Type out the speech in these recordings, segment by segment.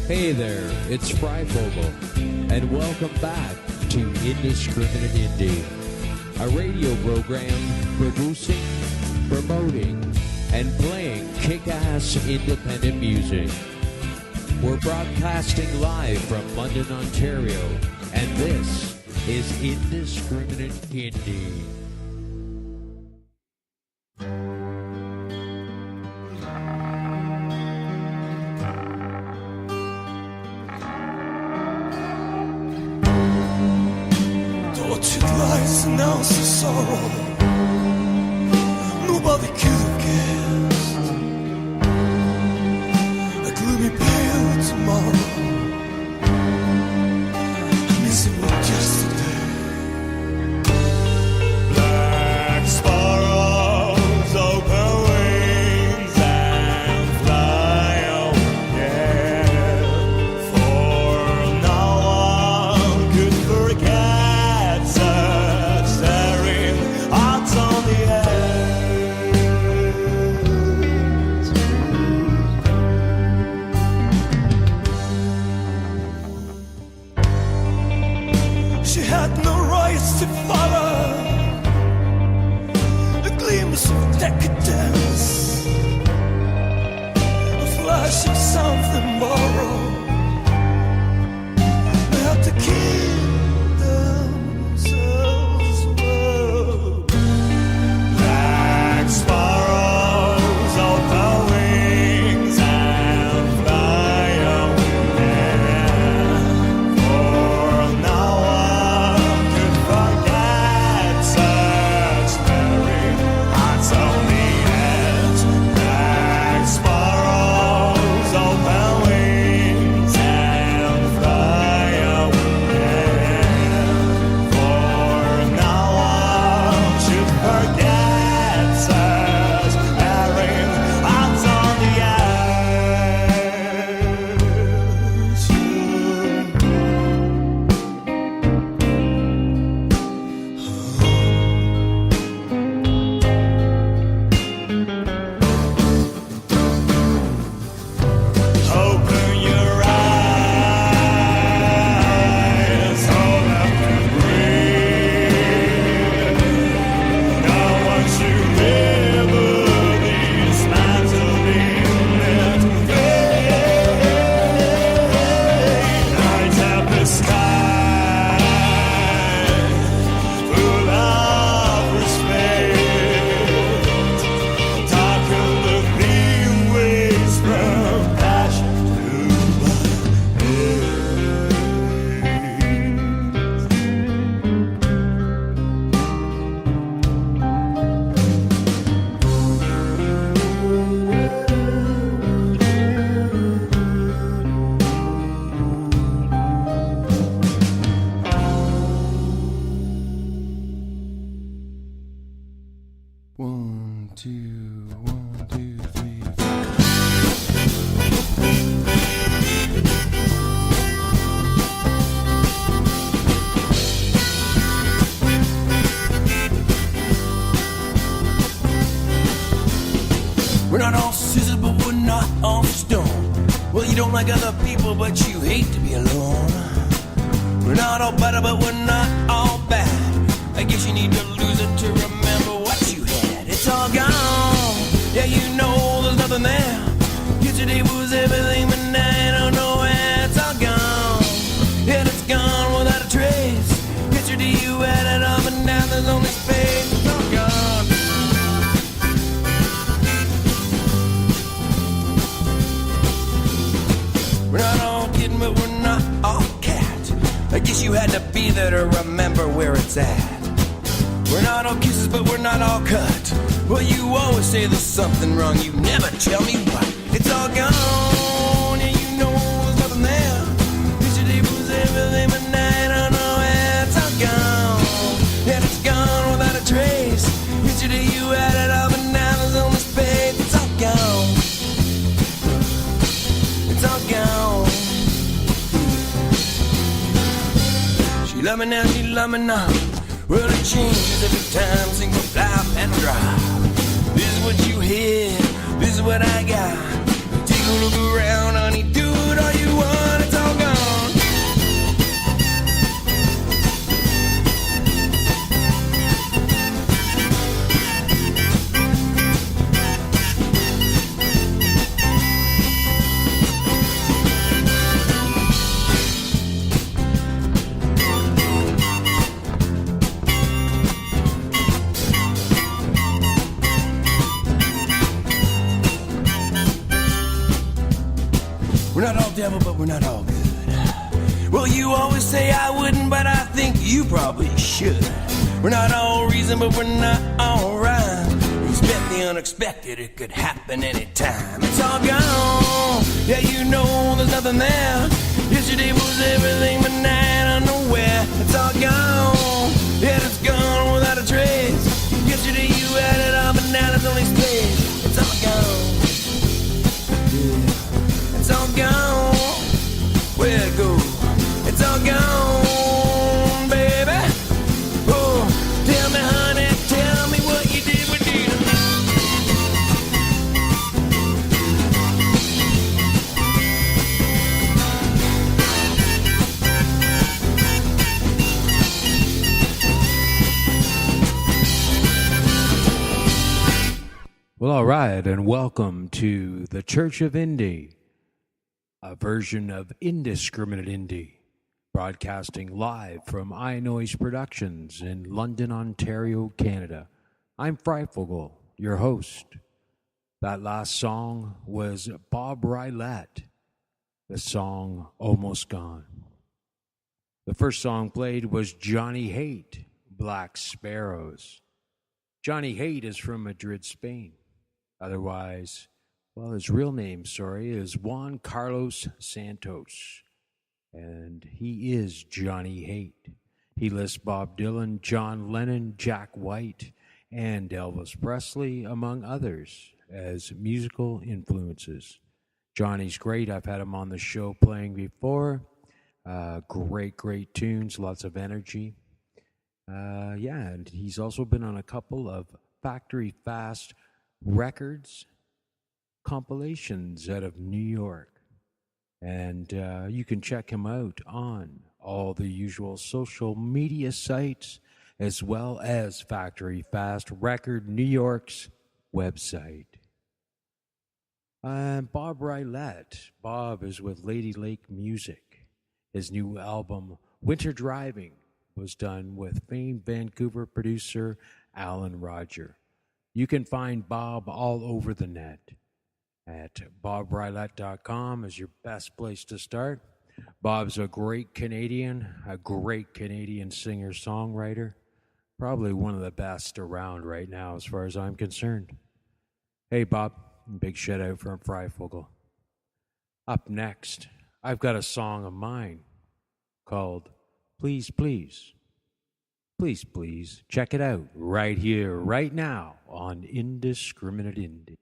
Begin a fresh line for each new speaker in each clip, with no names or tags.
Hey there, it's Fryfogle, and welcome back to Indiscriminate Indie, a radio program producing, promoting, and playing kick-ass independent music. We're broadcasting live from London, Ontario, and this is Indiscriminate Indie.
Announce the sorrow nobody could have guessed. A gloomy pale tomorrow, a missing one yesterday. Black sparrows open wings and fly away, for no one could forget staring out on the edge. She had no rights to follow a glimpse of decadence, a flash of something borrowed. They had to kill themselves well. Black sparrows open wings and fly away, for no one could forget such staring hearts on the edge. Black sparrows open wings and fly away, for no one should forget such staring hearts on the Open your eyes, hold up and breathe. No one should ever dismantle it. Night up the sky, full of respect. Darken the thin waves from passion to One, two, 3, 4. We're not all scissors, but we're not all stone. Well, you don't like other people, but you hate to be alone. We're not all better, but we're not all bad. I guess you need to lose it to remember what you had. It's all gone. Yeah, you know there's nothing there. Yesterday was everything, but now you don't know where. It's all gone. Yeah, it's gone without a trace. Yesterday you had it all, but now there's only space. It's all gone. We're not all kidding, but we're not all cat. I guess you had to be there to remember where it's at. We're not all kisses, but we're not all cut. Well, you always say there's something wrong. You never tell me what. It's all gone. Yeah, you know there's nothing there. Yesterday was everything, but now I don't know where. It's all gone. Yeah, it's gone without a trace. Yesterday you had it all, but now there's only space. It's all gone. It's all gone. She love me now, she love me now. Well, it changes every time, single flap and drop. This is what you hear, this is what I got. Take a look around, honey, do it it all you want, it's all gone. We're not all devil, but we're not all good. Well, you always say I wouldn't, but I think you probably should. We're not all reason, but we're not all right. Expect the unexpected, it could happen anytime. It's all gone, yeah, you know there's nothing there. Yesterday was everything, but now nowhere. It's all gone, yeah, it's gone without a trace. Yesterday you had it all, but now there's only space. It's all gone. It's all gone. Where'd it go? It's all gone, baby. Oh, tell me, honey, tell me what you did with you.
Well, all right, and welcome to the Church of Indie, a version of Indiscriminate Indie, broadcasting live from iNoise Productions in London, Ontario, Canada. I'm Fryfogle, your host. That last song was Bob Rylett, the song Almost Gone. The first song played was Johnny Haidt, Black Sparrows. Johnny Haidt is from Madrid, Spain. Otherwise, well, his real name, is Juan Carlos Santos, and he is Johnny Haidt. He lists Bob Dylan, John Lennon, Jack White, and Elvis Presley, among others, as musical influences. Johnny's great. I've had him on the show playing before. Great tunes, lots of energy. And he's also been on a couple of Factory Fast Records compilations out of New York, and you can check him out on all the usual social media sites as well as Factory Fast Record New York's website. Bob Rylett. Bob is with Lady Lake Music. His new album Winter Driving was done with famed Vancouver producer Alan Roger. You can find Bob all over the net. At bobrylett.com is your best place to start. Bob's a great Canadian singer-songwriter. Probably one of the best around right now as far as I'm concerned. Hey, Bob, big shout out from Fryfogle. Up next, I've got a song of mine called Please, Please. Please, please, check it out right here, right now on Indiscriminate Indie.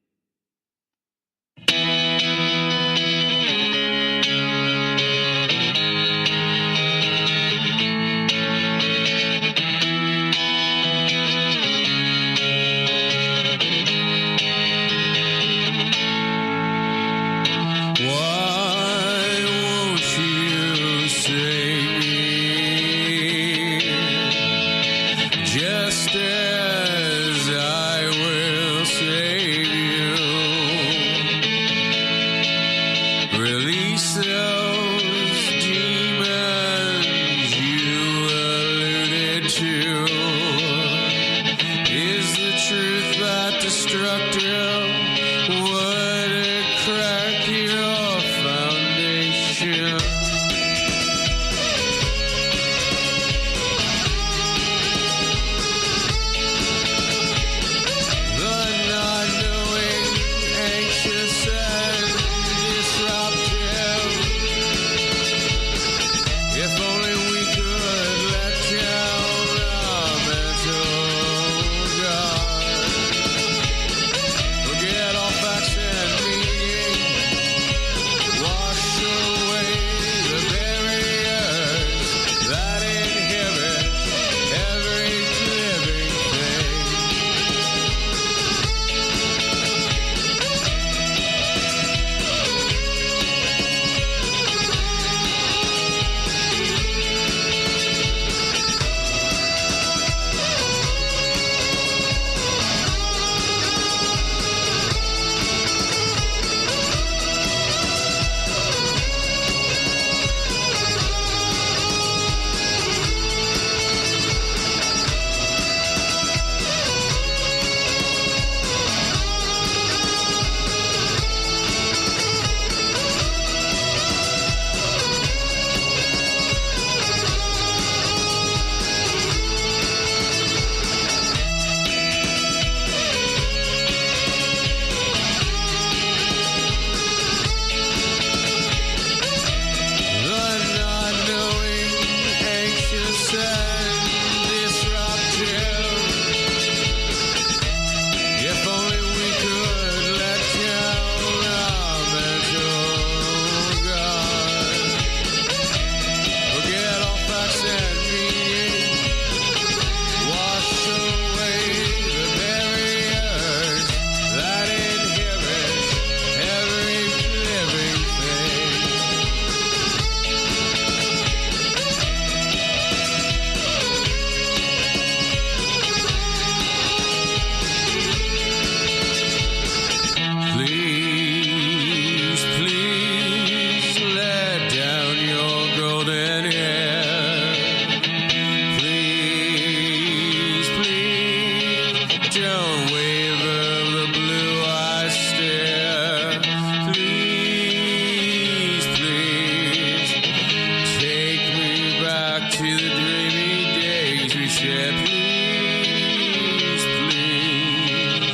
Yeah, please, please,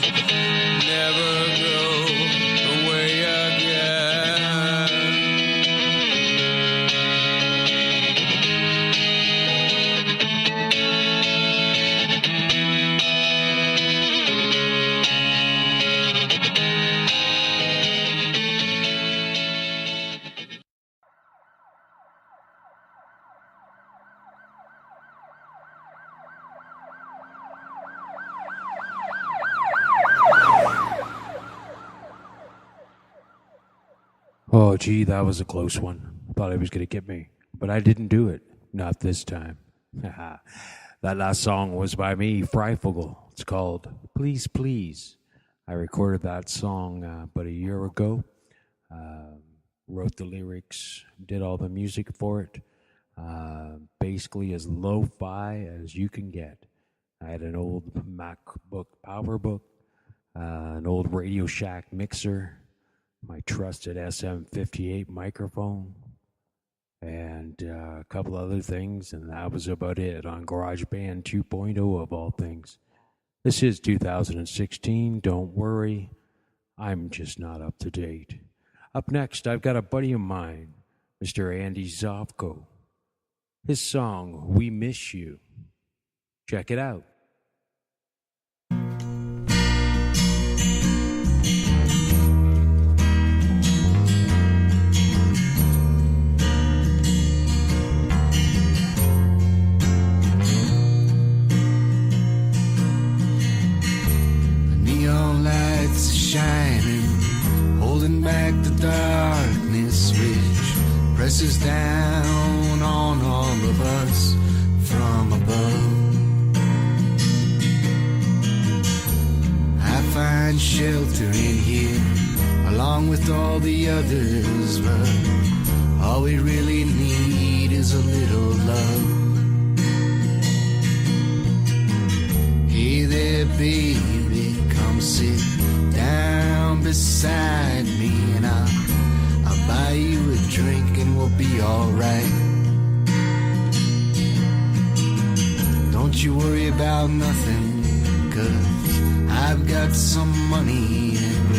never go away again.
Oh, gee, that was a close one. Thought it was going to get me, but I didn't do it. Not this time. That last song was by me, Fryfogle. It's called Please, Please. I recorded that song about a year ago. Wrote the lyrics, did all the music for it. Basically as lo-fi as you can get. I had an old MacBook PowerBook, an old Radio Shack mixer, my trusted SM58 microphone, and a couple other things, and that was about it on GarageBand 2.0 of all things. This is 2016. Don't worry, I'm just not up to date. Up next, I've got a buddy of mine, Mr. Andy Zovko. His song, We Miss You. Check it out.
Shining, holding back the darkness which presses down on all of us from above. I find shelter in here along with all the others, but all we really need is a little love. Hey there, baby, come sit down beside me and I'll buy you a drink and we'll be alright. Don't you worry about nothing, 'cause I've got some money and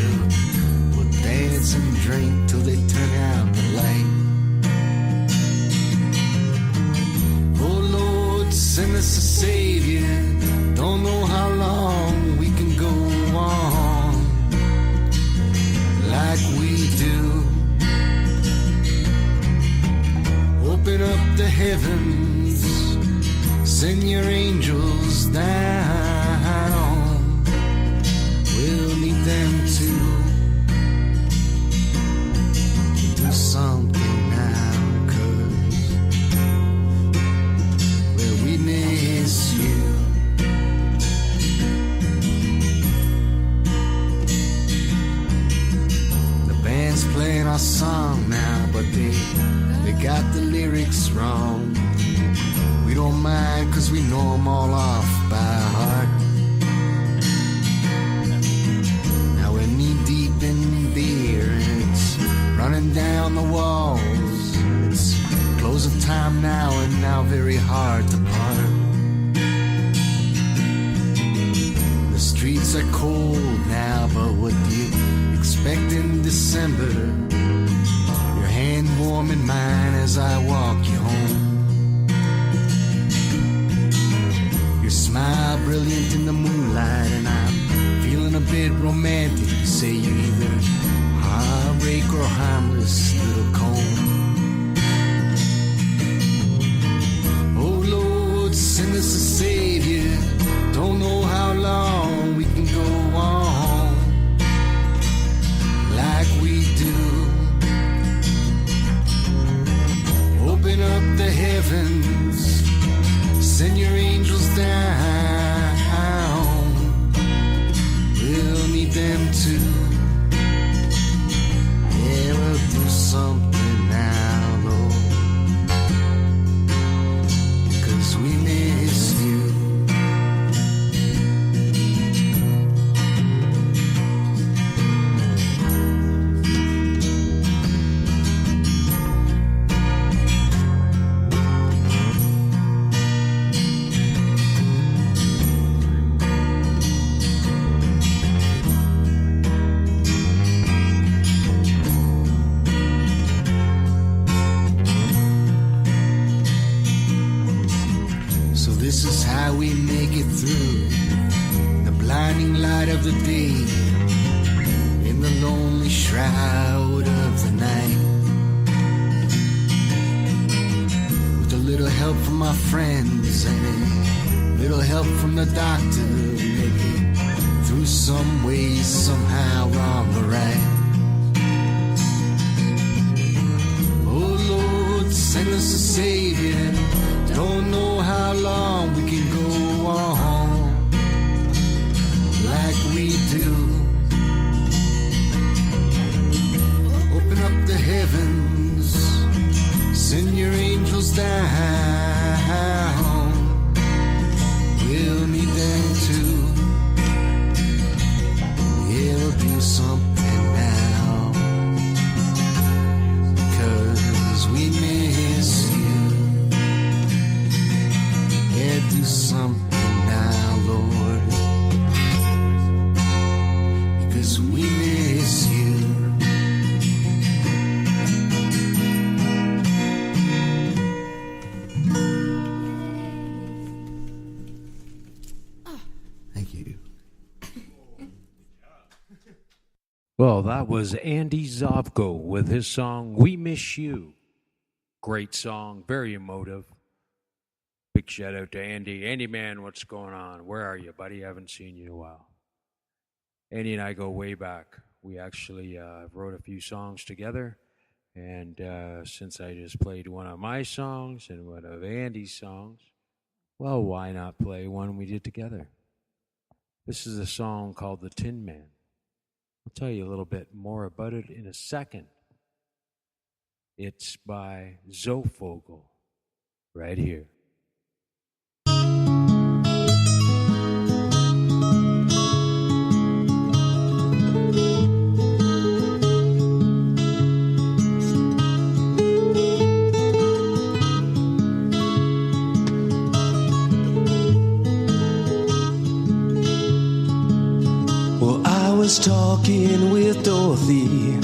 we'll dance and drink till they turn out the light. Oh Lord, send us a savior. Don't know how long we can go on like we do. Open up the heavens, send your angels down. We'll need them to do something now, 'cause well, we miss you. Playing our song now, but they got the lyrics wrong. We don't mind 'cause we know them all off by heart. Now we're knee deep in beer and it's running down the walls. It's closing time now and now very hard to part. The streets are cold now, but what do you expect in December? Your hand warm in mine as I walk you home. Your smile brilliant in the moonlight and I'm feeling a bit romantic. You say you're either heartbreak or harmless little comb. Oh Lord, send us a savior. Don't know how long we can go on like we do. Open up the heavens, send your angels down. We'll need them too. Yeah, we'll do something now, Lord, 'cause we miss you.
So this is how we make it through the blinding light of the day, in the lonely shroud of the night. With a little help from my friends and a little help from the doctor, maybe through some ways, somehow, on the right. Oh Lord, send us a Savior. Don't know how long we can go on like we do. Open up the heavens, send your angels down. We'll need them too. Yeah, we'll do something now, 'cause we miss you. Yeah, do something now, Lord, because we miss you. Thank you.
Well, that was Andy Zovko with his song, We Miss You. Great song, very emotive. Big shout out to Andy. Andy, man, what's going on? Where are you, buddy? I haven't seen you in a while. Andy and I go way back. We actually wrote a few songs together. And since I just played one of my songs and one of Andy's songs, well, why not play one we did together? This is a song called The Tin Man. I'll tell you a little bit more about it in a second. It's by Zofogle, right here.
Talking with Dorothy.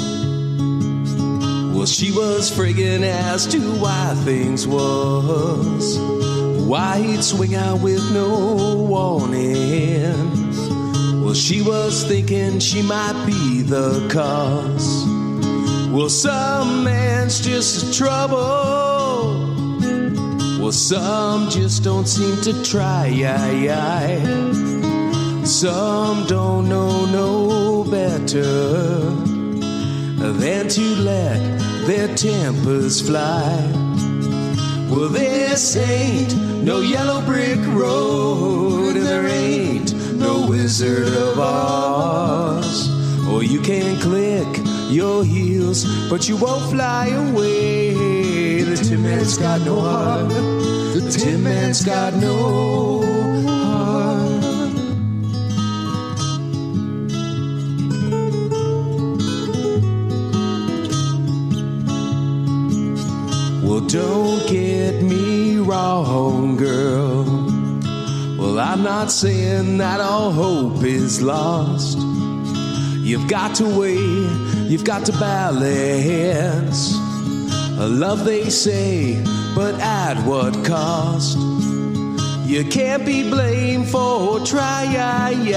Well, she was friggin' as to why things was, why he'd swing out with no warning. Well, she was thinking she might be the cause. Well, some man's just trouble. Well, some just don't seem to try. Some don't know no better than to let their tempers fly. Well, this ain't no yellow brick road, and there ain't no Wizard of Oz. Or you can click your heels, but you won't fly away. The Tin Man's got no heart. The Tin Man's got no heart. Well, don't get me wrong, girl. Well, I'm not saying that all hope is lost. You've got to weigh, you've got to balance. Love, they say, but at what cost? You can't be blamed for trying,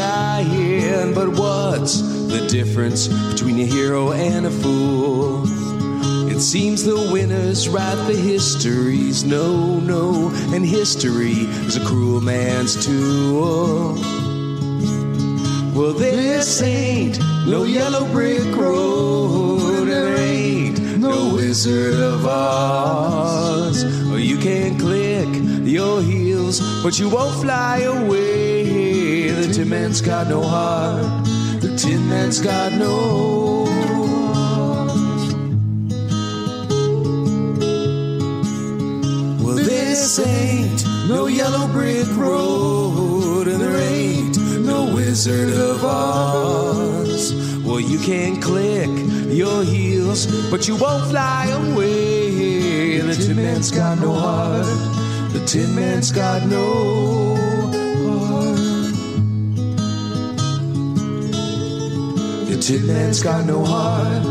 but what's the difference between a hero and a fool? It seems the winners write the histories, no, and history is a cruel man's tool. Well, this ain't no yellow brick road, there ain't no Wizard of Oz. Or you can click your heels, but you won't fly away. The Tin Man's got no heart, the Tin Man's got no heart. Well, this ain't no yellow brick road, and there ain't no Wizard of Oz. Well, you can click your heels, but you won't fly away. The Tin Man's got no heart. The Tin Man's got no heart. The Tin Man's got no heart.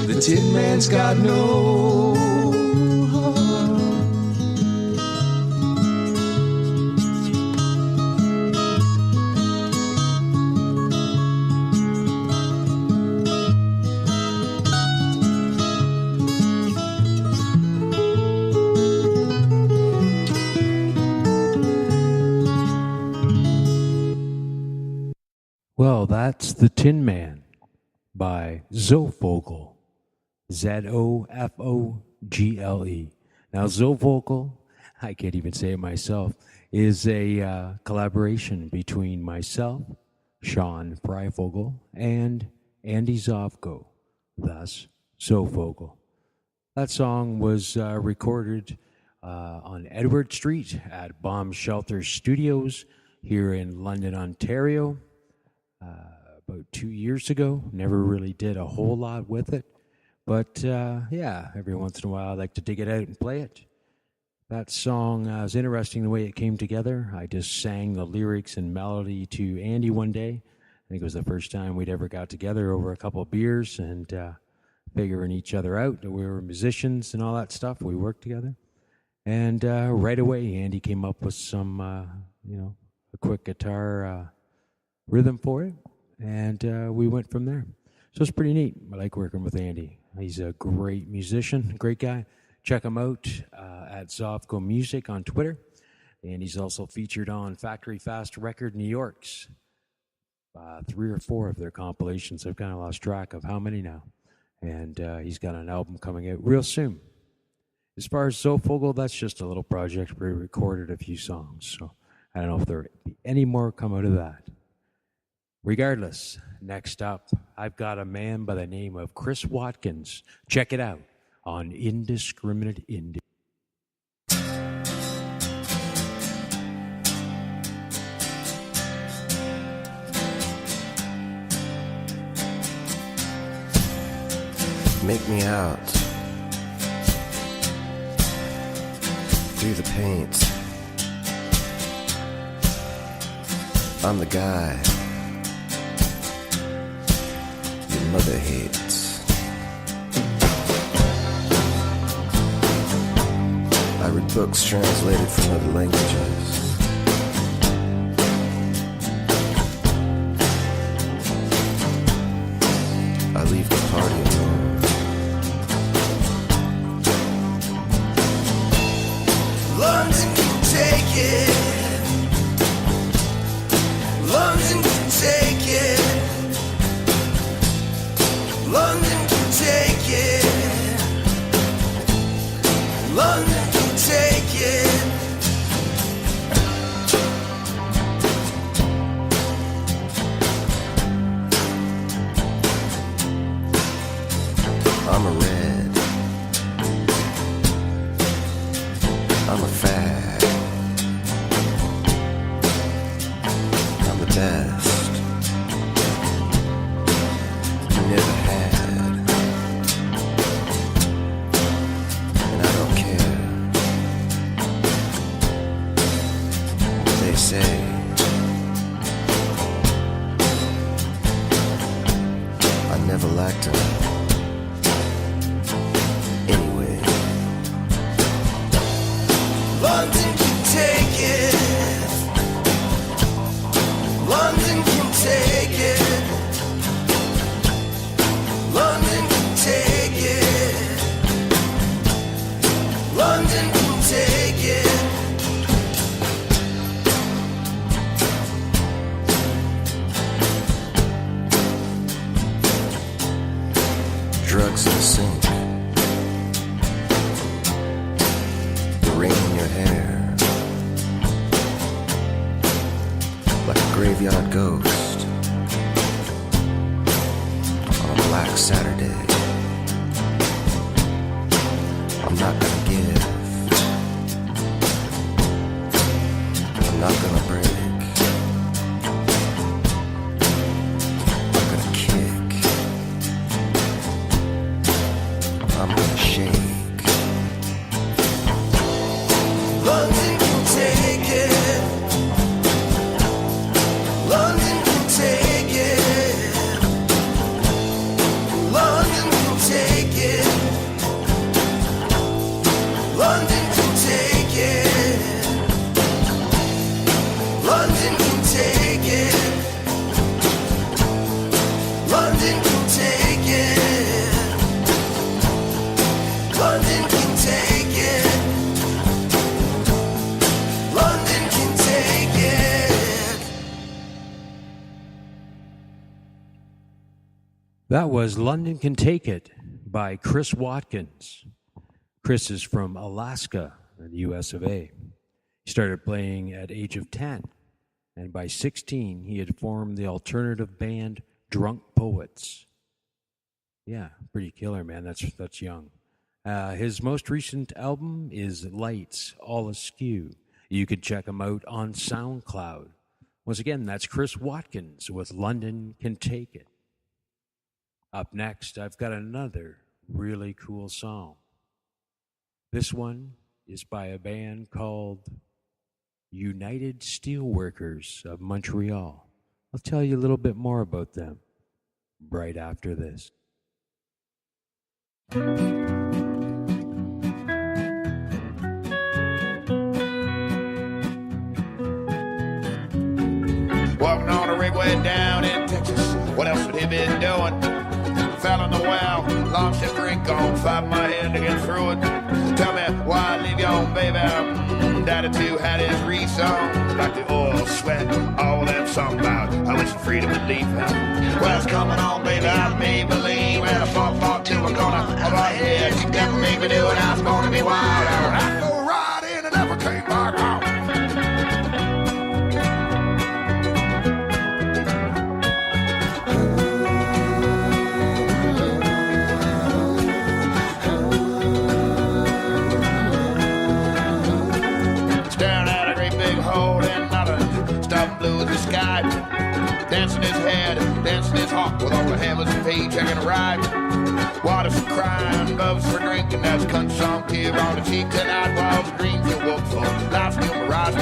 The Tin Man's got no heart.
Well, that's The Tin Man by Zofogle. Zofogle. Now, Zofogle, I can't even say it myself, is a collaboration between myself, Sean Fryfogle, and Andy Zovko, thus Zofogle. That song was recorded on Edward Street at Bomb Shelter Studios here in London, Ontario, about 2 years ago. Never really did a whole lot with it, but yeah, every once in a while I like to dig it out and play it. That song was interesting the way it came together. I just sang the lyrics and melody to Andy one day. I think it was the first time we'd ever got together over a couple of beers and figuring each other out. We were musicians and all that stuff. We worked together. And right away, Andy came up with some, a quick guitar rhythm for it. And we went from there. So it's pretty neat. I like working with Andy. He's a great musician, great guy. Check him out at Zovko Music on Twitter. And he's also featured on Factory Fast Record New York's 3 or 4 of their compilations. I've kind of lost track of how many now. And he's got an album coming out real soon. As far as Zofogle, that's just a little project where we recorded a few songs. So I don't know if there'll be any more come out of that. Regardless, next up, I've got a man by the name of Chris Watkins. Check it out on Indiscriminate Indie.
Make me out through the paint. I'm the guy your mother hates. I read books translated from other languages. I leave the party alone. London can take it. London can take it. London can take it. London can take it. I'm a red. I'm a fag. I'm the best you never had. And I don't care what they say. I never liked them anyway. London can take it. London can take it. London can take it. London can take it. Drugs in the sink. The rain in your hair. Like a graveyard ghost on a black Saturday. I'm not gonna give. I'm not gonna break. I'm gonna kick. I'm gonna shake. London can take it. London can take it. London can take it. London can take it. London can take it. London can take it. London can take it. London can take it.
That was London Can Take It by Chris Watkins. Chris is from Alaska in the U.S.A. He started playing at age of 10, and by 16 he had formed the alternative band Drunk Poets. Yeah, pretty killer, man. That's young. His most recent album is Lights All Askew. You can check him out on SoundCloud. Once again, that's Chris Watkins with London Can Take It. Up next, I've got another really cool song. This one is by a band called United Steelworkers of Montreal. I'll tell you a little bit more about them right after this.
Walking on a rig way down in Texas. What else would he been doing? Fell in the well, lost his drink on, fight my head to get through it. Tell me why leave your own baby out? Daddy too had his re-song, like the oil, sweat, all that song about. I wish the freedom would leave out. Well, it's coming on, baby, I may believe. And I fought till we're gonna have my head. Never make me do it, I was gonna be wild. I go right in and never came back out. Sky, dancing his head, dancing his heart with all the hammers and page checking a ride. Water's for crying, love's for drinking. That's a country song tear on the cheek tonight while the dreams you woke for. Life's new mirage,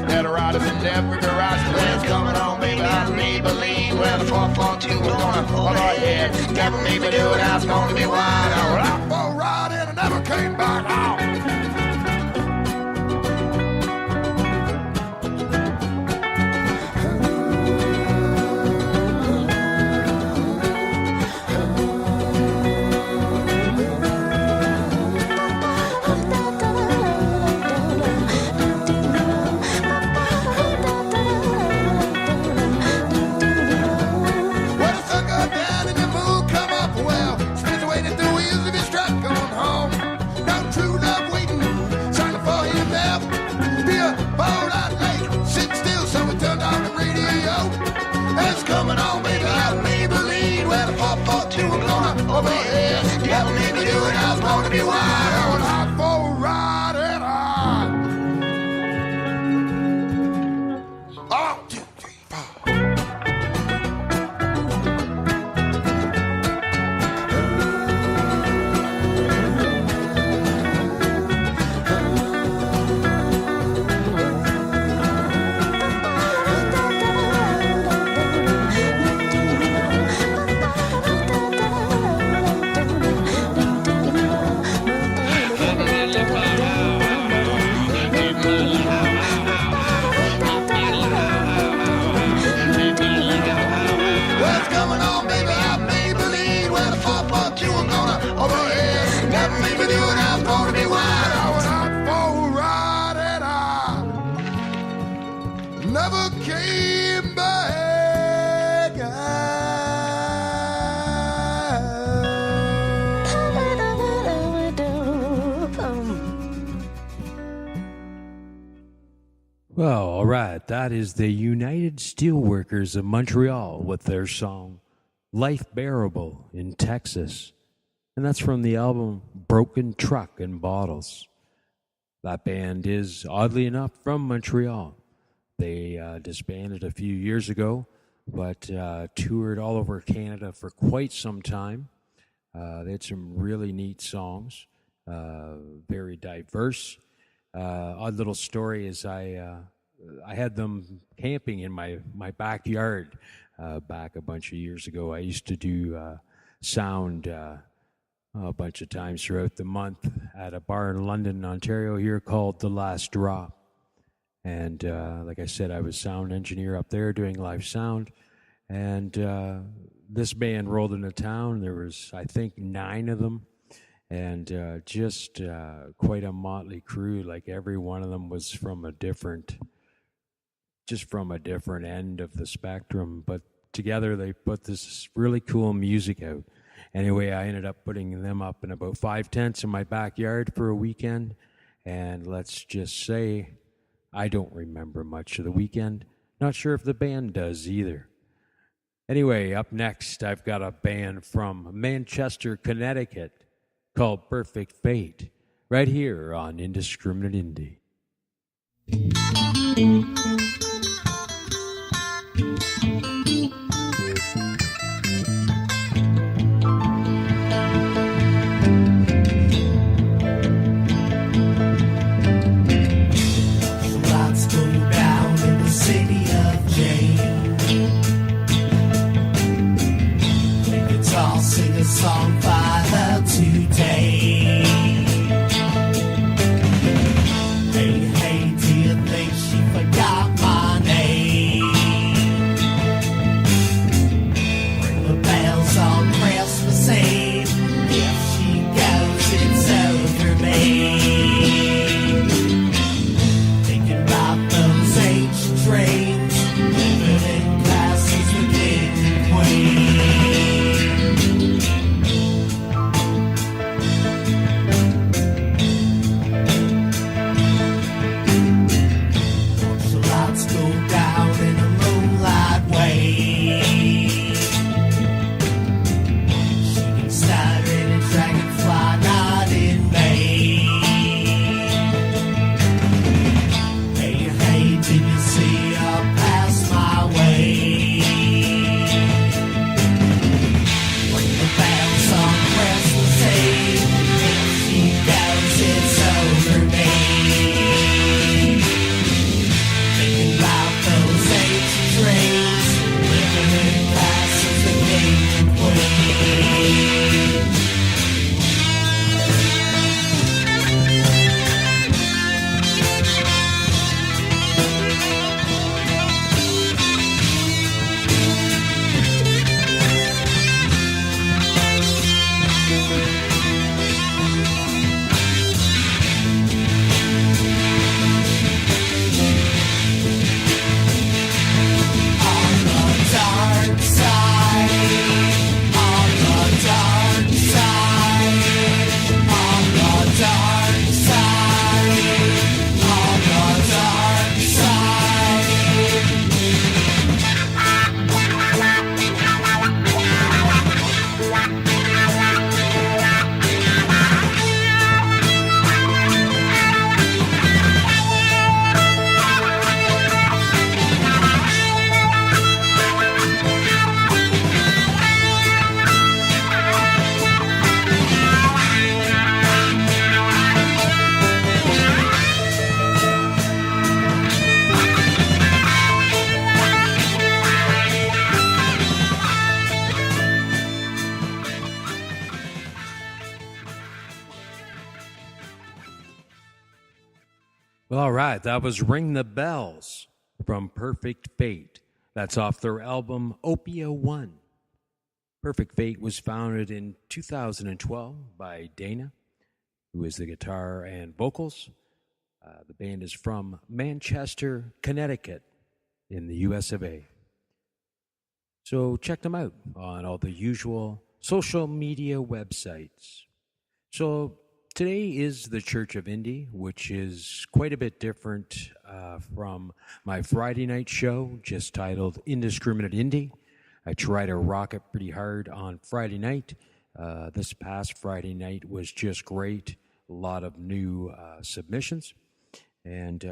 dead riders in every garage. When's coming on, baby? I may believe. Well, the 442 we're gonna hold our head. Never made me do it, I was gonna be wild. I went out for a ride and I never came back out. Be wild, I was out for a ride and I. 1, 2, 3,
Well, all right, that is the United Steelworkers of Montreal with their song Life Bearable in Texas. And that's from the album Broken Truck and Bottles. That band is, oddly enough, from Montreal. They disbanded a few years ago, but toured all over Canada for quite some time. They had some really neat songs, very diverse. Odd little story is I had them camping in my backyard back a bunch of years ago. I used to do sound a bunch of times throughout the month at a bar in London, Ontario here called The Last Drop. And like I said, I was sound engineer up there doing live sound. And this band rolled into town. There was, I think, 9 of them. And just quite a motley crew. Like every one of them was from a different end of the spectrum. But together they put this really cool music out. Anyway, I ended up putting them up in about 5 tents in my backyard for a weekend. And let's just say I don't remember much of the weekend. Not sure if the band does either. Anyway, up next, I've got a band from Manchester, Connecticut called Perfect Fate, right here on Indiscriminate Indie.
Lights go down in the city of Janey. The guitar sing a song by her today. Hey, do you think she forgot my name? Ring the bells on Christmas Eve. If she goes, it's over me. Thinking about those ancient dreams, living in castles with king and queen. Watch the lights go down in a moonlight wave. Shooting star in a dragonfly night in May. Hey, did you see her pass my way? Ring the bells on Christmas Eve. If she goes, it's over me. Thinking about those ancient dreams, living in castles with king and queen. On the dark side, on the dark side, on the dark side, on the dark side.
Well, all right, that was Ring the Bells from Perfect Fate. That's off their album Opia 1. Perfect Fate was founded in 2012 by Dana, who is the guitar and vocals. The band is from Manchester, Connecticut, in the U.S.A. So check them out on all the usual social media websites. So today is the Church of Indie, which is quite a bit different from my Friday night show, just titled Indiscriminate Indie. I try to rock it pretty hard on Friday night. This past Friday night was just great. A lot of new submissions and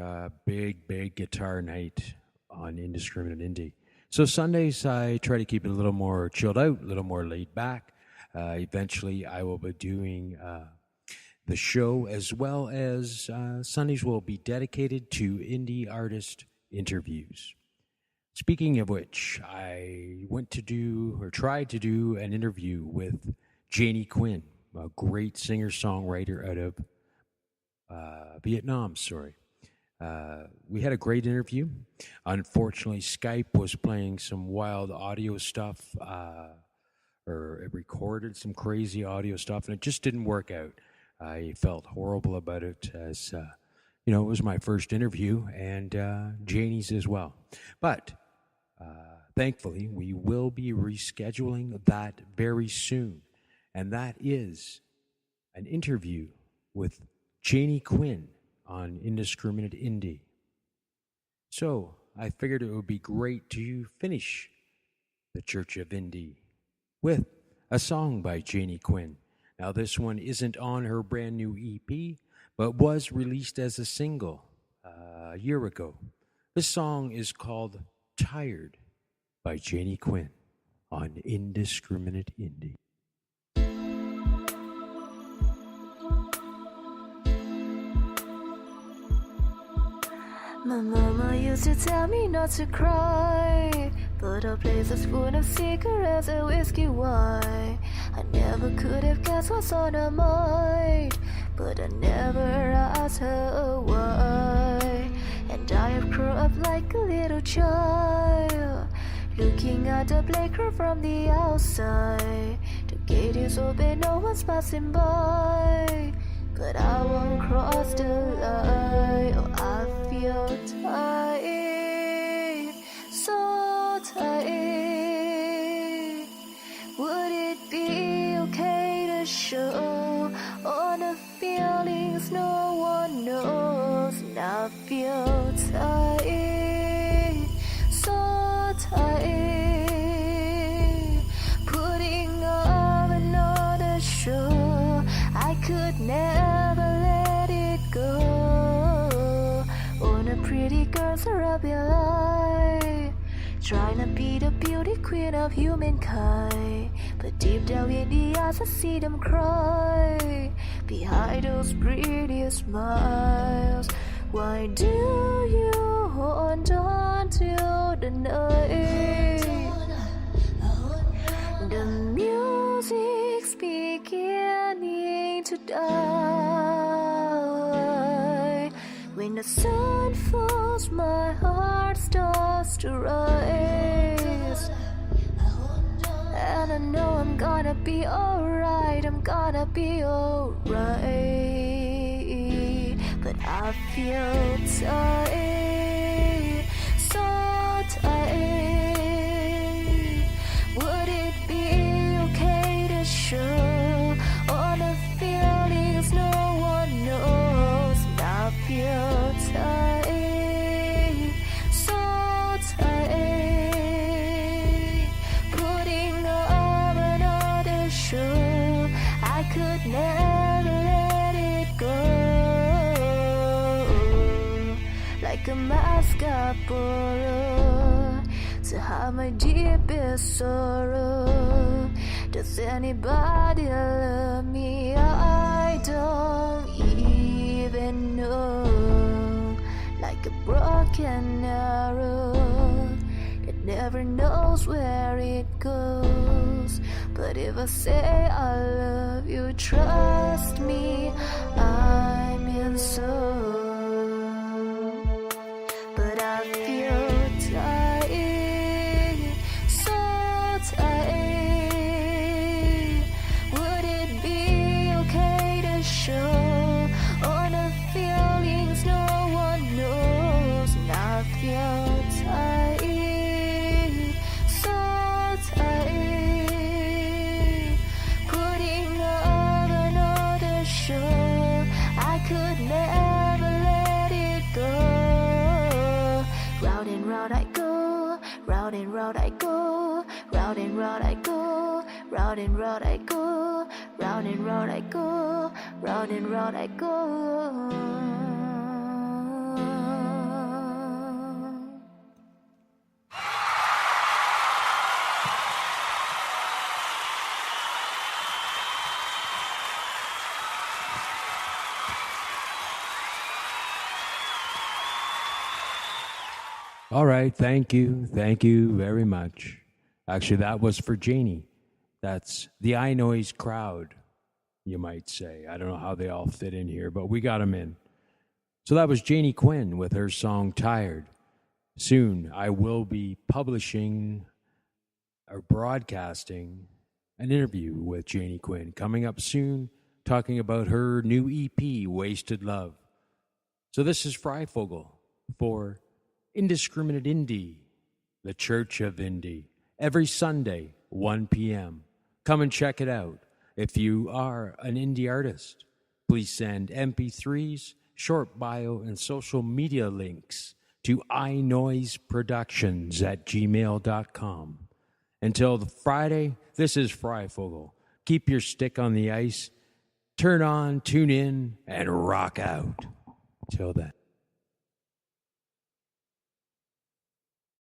big guitar night on Indiscriminate Indie. So Sundays, I try to keep it a little more chilled out, a little more laid back. Eventually, I will be doing the show, as well as Sundays will be dedicated to indie artist interviews. Speaking of which, I tried to do an interview with Janey Quinn, a great singer-songwriter out of Vietnam, we had a great interview. Unfortunately, Skype was playing some wild audio stuff, or it recorded some crazy audio stuff, and it just didn't work out. I felt horrible about it, as it was my first interview, and Janey's as well. But thankfully, we will be rescheduling that very soon. And that is an interview with Janey Quinn on Indiscriminate Indie. So I figured it would be great to finish the Church of Indie with a song by Janey Quinn. Now, this one isn't on her brand new EP, but was released as a single a year ago. This song is called Tired by Janey Quinn on Indiscriminate Indie.
My mama used to tell me not to cry, but her place is full of cigarettes and whiskey wine. I never could have guessed what's on her mind, but I never asked her why. And I have grown up like a little child, looking at the playground from the outside. The gate is open, no one's passing by, but I won't cross the line. Oh, I feel tired, so tired. Would it be okay to show all the feelings no one knows? And I feel tired, so tired. Putting on another show, I could never let it go. On a pretty girl's Arabian life, trying to be the beauty queen of humankind, but deep down in the eyes I see them cry. Behind those pretty smiles, why do you hold on till the night? The music's beginning to die. When the sun falls, my heart starts to rise. And I know I'm gonna be alright, I'm gonna be alright. But I feel tired, so tired. Would it be okay to show all the feelings no one knows? And I feel tired, so tired. Putting on another show, I could never let it go. Like a mask I borrow to hide my deepest sorrow. Does anybody love me? I don't even know. Like a broken arrow that never knows where it goes. But if I say I love you, trust me, I mean so. But I feel tired, so tired. Would it be okay to show all the feelings no one knows? And I feel tired, so tired. Putting on another show, I could never let it go. Round and round I go, round and round I go, round and round I go, round and round I go, round and round I go, round and round I go.
All right, thank you very much. Actually, that was for Janey. That's the I Noise crowd, you might say. I don't know how they all fit in here, but we got them in. So that was Janey Quinn with her song Tired. Soon I will be publishing or broadcasting an interview with Janey Quinn coming up soon, talking about her new EP, Wasted Love. So this is Fryfogle for Indiscriminate Indie. the Church of Indie, every Sunday, 1 p.m. Come and check it out. If you are an indie artist, please send MP3s, short bio, and social media links to iNoiseProductions@gmail.com. Until Friday, this is Fryfogle. Keep your stick on the ice. Turn on, tune in, and rock out. Till then.